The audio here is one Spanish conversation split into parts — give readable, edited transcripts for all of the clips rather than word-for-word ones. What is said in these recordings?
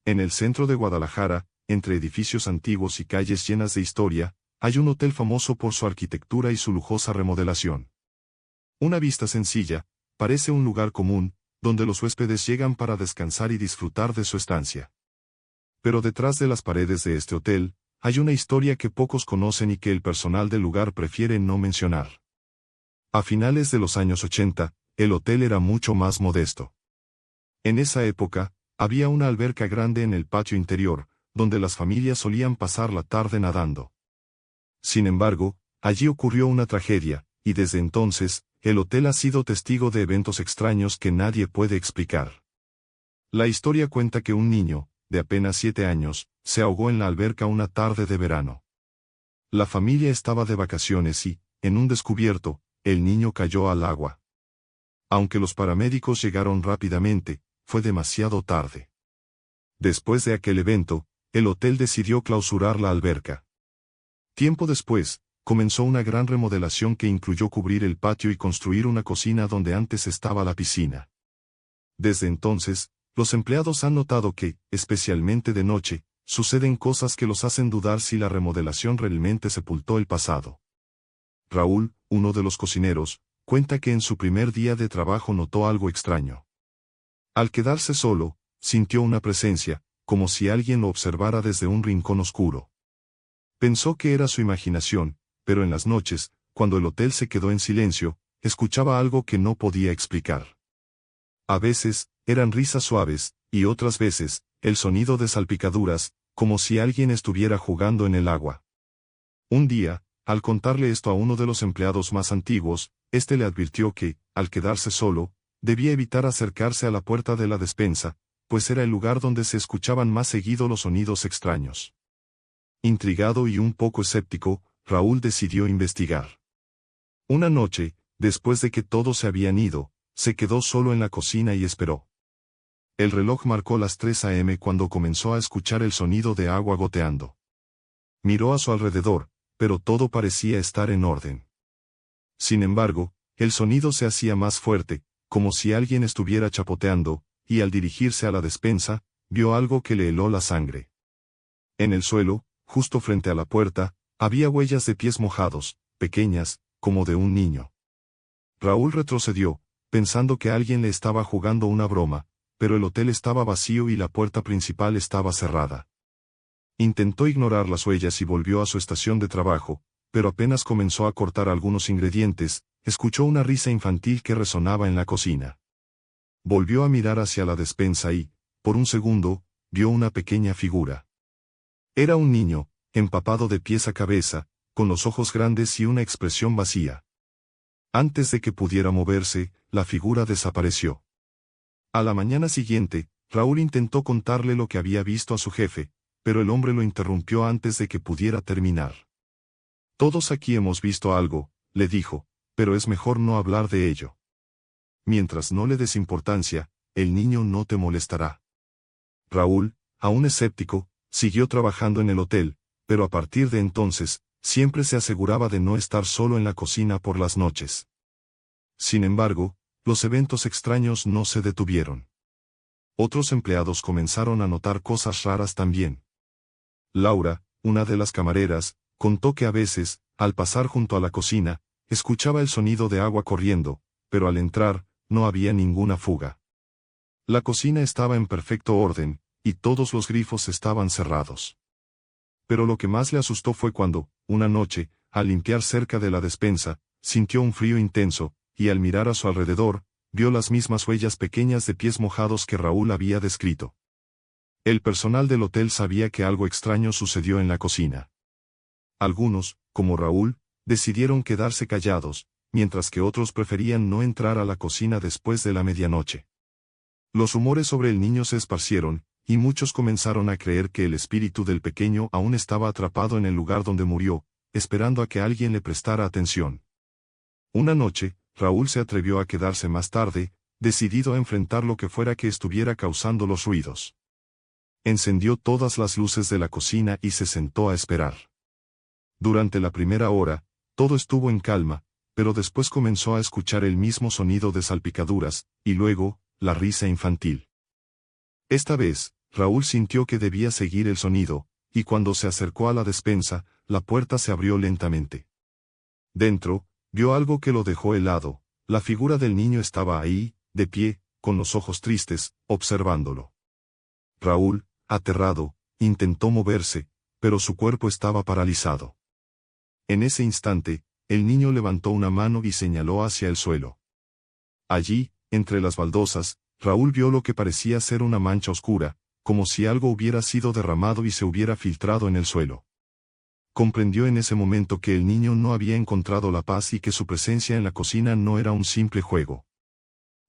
En el centro de Guadalajara, entre edificios antiguos y calles llenas de historia, hay un hotel famoso por su arquitectura y su lujosa remodelación. Una vista sencilla, parece un lugar común, donde los huéspedes llegan para descansar y disfrutar de su estancia. Pero detrás de las paredes de este hotel, hay una historia que pocos conocen y que el personal del lugar prefiere no mencionar. A finales de los años 80, el hotel era mucho más modesto. En esa época, había una alberca grande en el patio interior, donde las familias solían pasar la tarde nadando. Sin embargo, allí ocurrió una tragedia, y desde entonces, el hotel ha sido testigo de eventos extraños que nadie puede explicar. La historia cuenta que un niño, de apenas 7 años, se ahogó en la alberca una tarde de verano. La familia estaba de vacaciones y, en un descubierto, el niño cayó al agua. Aunque los paramédicos llegaron rápidamente, fue demasiado tarde. Después de aquel evento, el hotel decidió clausurar la alberca. Tiempo después, comenzó una gran remodelación que incluyó cubrir el patio y construir una cocina donde antes estaba la piscina. Desde entonces, los empleados han notado que, especialmente de noche, suceden cosas que los hacen dudar si la remodelación realmente sepultó el pasado. Raúl, uno de los cocineros, cuenta que en su primer día de trabajo notó algo extraño. Al quedarse solo, sintió una presencia, como si alguien lo observara desde un rincón oscuro. Pensó que era su imaginación, pero en las noches, cuando el hotel se quedó en silencio, escuchaba algo que no podía explicar. A veces, eran risas suaves, y otras veces, el sonido de salpicaduras, como si alguien estuviera jugando en el agua. Un día, al contarle esto a uno de los empleados más antiguos, éste le advirtió que, al quedarse solo, debía evitar acercarse a la puerta de la despensa, pues era el lugar donde se escuchaban más seguido los sonidos extraños. Intrigado y un poco escéptico, Raúl decidió investigar. Una noche, después de que todos se habían ido, se quedó solo en la cocina y esperó. El reloj marcó las 3 a.m. cuando comenzó a escuchar el sonido de agua goteando. Miró a su alrededor, pero todo parecía estar en orden. Sin embargo, el sonido se hacía más fuerte, como si alguien estuviera chapoteando, y al dirigirse a la despensa, vio algo que le heló la sangre. En el suelo, justo frente a la puerta, había huellas de pies mojados, pequeñas, como de un niño. Raúl retrocedió, pensando que alguien le estaba jugando una broma, pero el hotel estaba vacío y la puerta principal estaba cerrada. Intentó ignorar las huellas y volvió a su estación de trabajo, pero apenas comenzó a cortar algunos ingredientes, escuchó una risa infantil que resonaba en la cocina. Volvió a mirar hacia la despensa y, por un segundo, vio una pequeña figura. Era un niño, empapado de pies a cabeza, con los ojos grandes y una expresión vacía. Antes de que pudiera moverse, la figura desapareció. A la mañana siguiente, Raúl intentó contarle lo que había visto a su jefe, pero el hombre lo interrumpió antes de que pudiera terminar. Todos aquí hemos visto algo, le dijo, pero es mejor no hablar de ello. Mientras no le des importancia, el niño no te molestará. Raúl, aún escéptico, siguió trabajando en el hotel, pero a partir de entonces, siempre se aseguraba de no estar solo en la cocina por las noches. Sin embargo, los eventos extraños no se detuvieron. Otros empleados comenzaron a notar cosas raras también. Laura, una de las camareras, contó que a veces, al pasar junto a la cocina, escuchaba el sonido de agua corriendo, pero al entrar, no había ninguna fuga. La cocina estaba en perfecto orden, y todos los grifos estaban cerrados. Pero lo que más le asustó fue cuando, una noche, al limpiar cerca de la despensa, sintió un frío intenso, y al mirar a su alrededor, vio las mismas huellas pequeñas de pies mojados que Raúl había descrito. El personal del hotel sabía que algo extraño sucedió en la cocina. Algunos, como Raúl, decidieron quedarse callados, mientras que otros preferían no entrar a la cocina después de la medianoche. Los rumores sobre el niño se esparcieron, y muchos comenzaron a creer que el espíritu del pequeño aún estaba atrapado en el lugar donde murió, esperando a que alguien le prestara atención. Una noche, Raúl se atrevió a quedarse más tarde, decidido a enfrentar lo que fuera que estuviera causando los ruidos. Encendió todas las luces de la cocina y se sentó a esperar. Durante la primera hora, todo estuvo en calma, pero después comenzó a escuchar el mismo sonido de salpicaduras, y luego, la risa infantil. Esta vez, Raúl sintió que debía seguir el sonido, y cuando se acercó a la despensa, la puerta se abrió lentamente. Dentro, vio algo que lo dejó helado. La figura del niño estaba ahí, de pie, con los ojos tristes, observándolo. Raúl, aterrado, intentó moverse, pero su cuerpo estaba paralizado. En ese instante, el niño levantó una mano y señaló hacia el suelo. Allí, entre las baldosas, Raúl vio lo que parecía ser una mancha oscura, como si algo hubiera sido derramado y se hubiera filtrado en el suelo. Comprendió en ese momento que el niño no había encontrado la paz y que su presencia en la cocina no era un simple juego.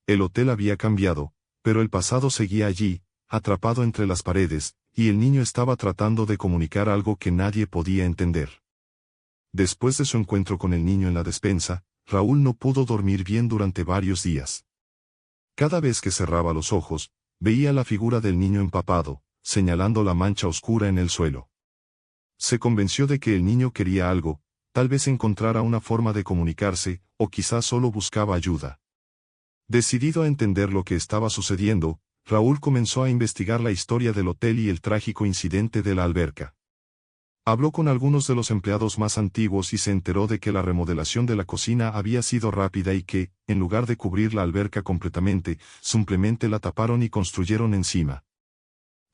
El hotel había cambiado, pero el pasado seguía allí, atrapado entre las paredes, y el niño estaba tratando de comunicar algo que nadie podía entender. Después de su encuentro con el niño en la despensa, Raúl no pudo dormir bien durante varios días. Cada vez que cerraba los ojos, veía la figura del niño empapado, señalando la mancha oscura en el suelo. Se convenció de que el niño quería algo, tal vez encontrara una forma de comunicarse, o quizás solo buscaba ayuda. Decidido a entender lo que estaba sucediendo, Raúl comenzó a investigar la historia del hotel y el trágico incidente de la alberca. Habló con algunos de los empleados más antiguos y se enteró de que la remodelación de la cocina había sido rápida y que, en lugar de cubrir la alberca completamente, simplemente la taparon y construyeron encima.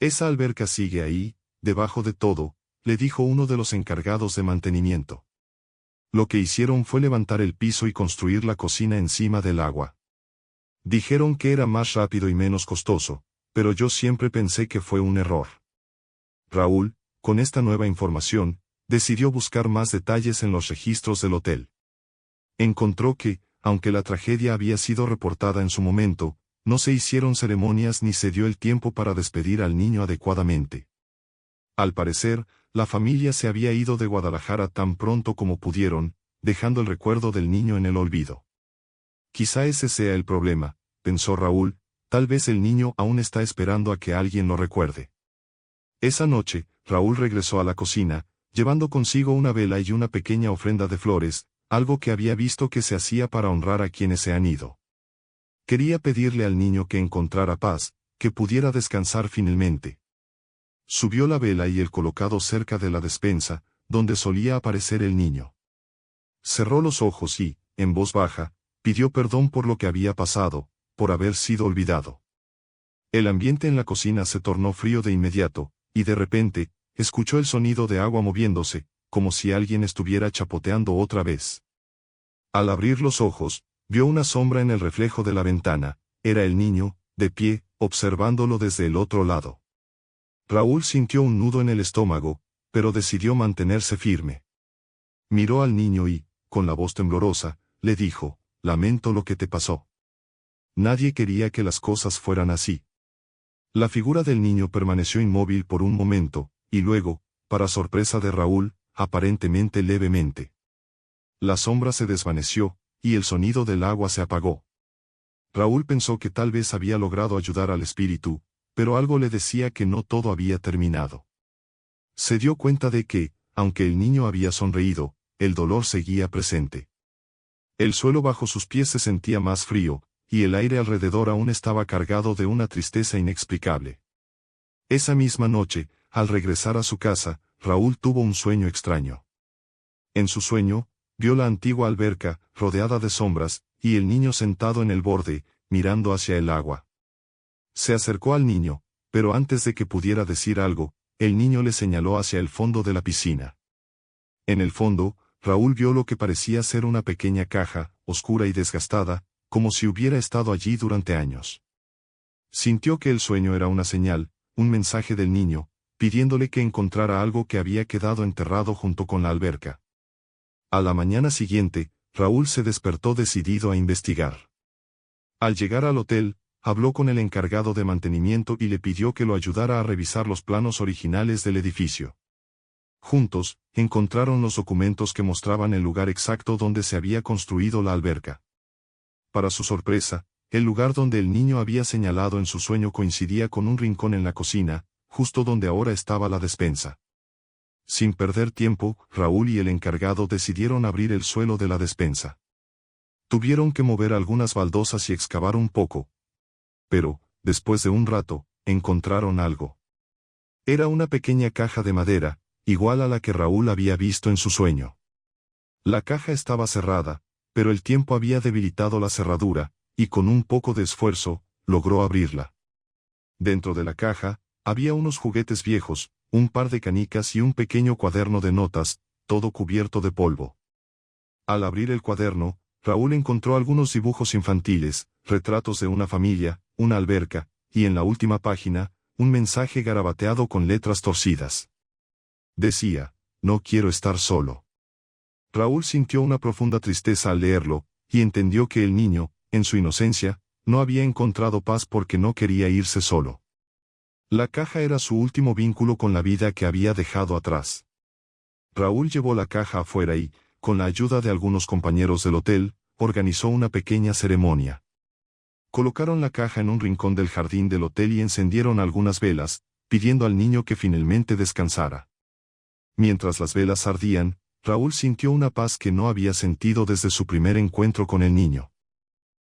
«Esa alberca sigue ahí, debajo de todo», le dijo uno de los encargados de mantenimiento. Lo que hicieron fue levantar el piso y construir la cocina encima del agua. Dijeron que era más rápido y menos costoso, pero yo siempre pensé que fue un error. Raúl, con esta nueva información, decidió buscar más detalles en los registros del hotel. Encontró que, aunque la tragedia había sido reportada en su momento, no se hicieron ceremonias ni se dio el tiempo para despedir al niño adecuadamente. Al parecer, la familia se había ido de Guadalajara tan pronto como pudieron, dejando el recuerdo del niño en el olvido. Quizá ese sea el problema, pensó Raúl, tal vez el niño aún está esperando a que alguien lo recuerde. Esa noche, Raúl regresó a la cocina, llevando consigo una vela y una pequeña ofrenda de flores, algo que había visto que se hacía para honrar a quienes se han ido. Quería pedirle al niño que encontrara paz, que pudiera descansar finalmente. Subió la vela y el colocado cerca de la despensa, donde solía aparecer el niño. Cerró los ojos y, en voz baja, pidió perdón por lo que había pasado, por haber sido olvidado. El ambiente en la cocina se tornó frío de inmediato, y de repente, escuchó el sonido de agua moviéndose, como si alguien estuviera chapoteando otra vez. Al abrir los ojos, vio una sombra en el reflejo de la ventana. Era el niño, de pie, observándolo desde el otro lado. Raúl sintió un nudo en el estómago, pero decidió mantenerse firme. Miró al niño y, con la voz temblorosa, le dijo: «Lamento lo que te pasó. Nadie quería que las cosas fueran así». La figura del niño permaneció inmóvil por un momento, y luego, para sorpresa de Raúl, aparentemente levemente. La sombra se desvaneció, y el sonido del agua se apagó. Raúl pensó que tal vez había logrado ayudar al espíritu, pero algo le decía que no todo había terminado. Se dio cuenta de que, aunque el niño había sonreído, el dolor seguía presente. El suelo bajo sus pies se sentía más frío, y el aire alrededor aún estaba cargado de una tristeza inexplicable. Esa misma noche, al regresar a su casa, Raúl tuvo un sueño extraño. En su sueño, vio la antigua alberca, rodeada de sombras, y el niño sentado en el borde, mirando hacia el agua. Se acercó al niño, pero antes de que pudiera decir algo, el niño le señaló hacia el fondo de la piscina. En el fondo, Raúl vio lo que parecía ser una pequeña caja, oscura y desgastada, como si hubiera estado allí durante años. Sintió que el sueño era una señal, un mensaje del niño, pidiéndole que encontrara algo que había quedado enterrado junto con la alberca. A la mañana siguiente, Raúl se despertó decidido a investigar. Al llegar al hotel, habló con el encargado de mantenimiento y le pidió que lo ayudara a revisar los planos originales del edificio. Juntos, encontraron los documentos que mostraban el lugar exacto donde se había construido la alberca. Para su sorpresa, el lugar donde el niño había señalado en su sueño coincidía con un rincón en la cocina, justo donde ahora estaba la despensa. Sin perder tiempo, Raúl y el encargado decidieron abrir el suelo de la despensa. Tuvieron que mover algunas baldosas y excavar un poco. Pero, después de un rato, encontraron algo. Era una pequeña caja de madera, igual a la que Raúl había visto en su sueño. La caja estaba cerrada, pero el tiempo había debilitado la cerradura, y con un poco de esfuerzo, logró abrirla. Dentro de la caja, había unos juguetes viejos, un par de canicas y un pequeño cuaderno de notas, todo cubierto de polvo. Al abrir el cuaderno, Raúl encontró algunos dibujos infantiles, retratos de una familia, una alberca, y en la última página, un mensaje garabateado con letras torcidas. Decía, no quiero estar solo. Raúl sintió una profunda tristeza al leerlo, y entendió que el niño, en su inocencia, no había encontrado paz porque no quería irse solo. La caja era su último vínculo con la vida que había dejado atrás. Raúl llevó la caja afuera y, con la ayuda de algunos compañeros del hotel, organizó una pequeña ceremonia. Colocaron la caja en un rincón del jardín del hotel y encendieron algunas velas, pidiendo al niño que finalmente descansara. Mientras las velas ardían, Raúl sintió una paz que no había sentido desde su primer encuentro con el niño.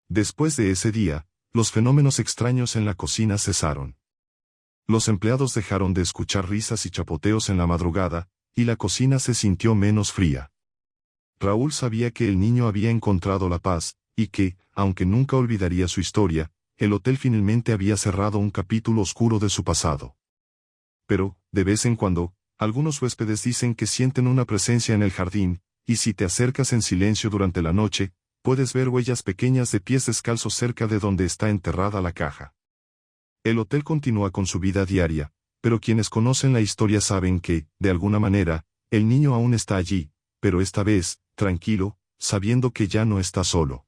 Después de ese día, los fenómenos extraños en la cocina cesaron. Los empleados dejaron de escuchar risas y chapoteos en la madrugada, y la cocina se sintió menos fría. Raúl sabía que el niño había encontrado la paz, y que, aunque nunca olvidaría su historia, el hotel finalmente había cerrado un capítulo oscuro de su pasado. Pero, de vez en cuando, algunos huéspedes dicen que sienten una presencia en el jardín, y si te acercas en silencio durante la noche, puedes ver huellas pequeñas de pies descalzos cerca de donde está enterrada la caja. El hotel continúa con su vida diaria, pero quienes conocen la historia saben que, de alguna manera, el niño aún está allí, pero esta vez, tranquilo, sabiendo que ya no está solo.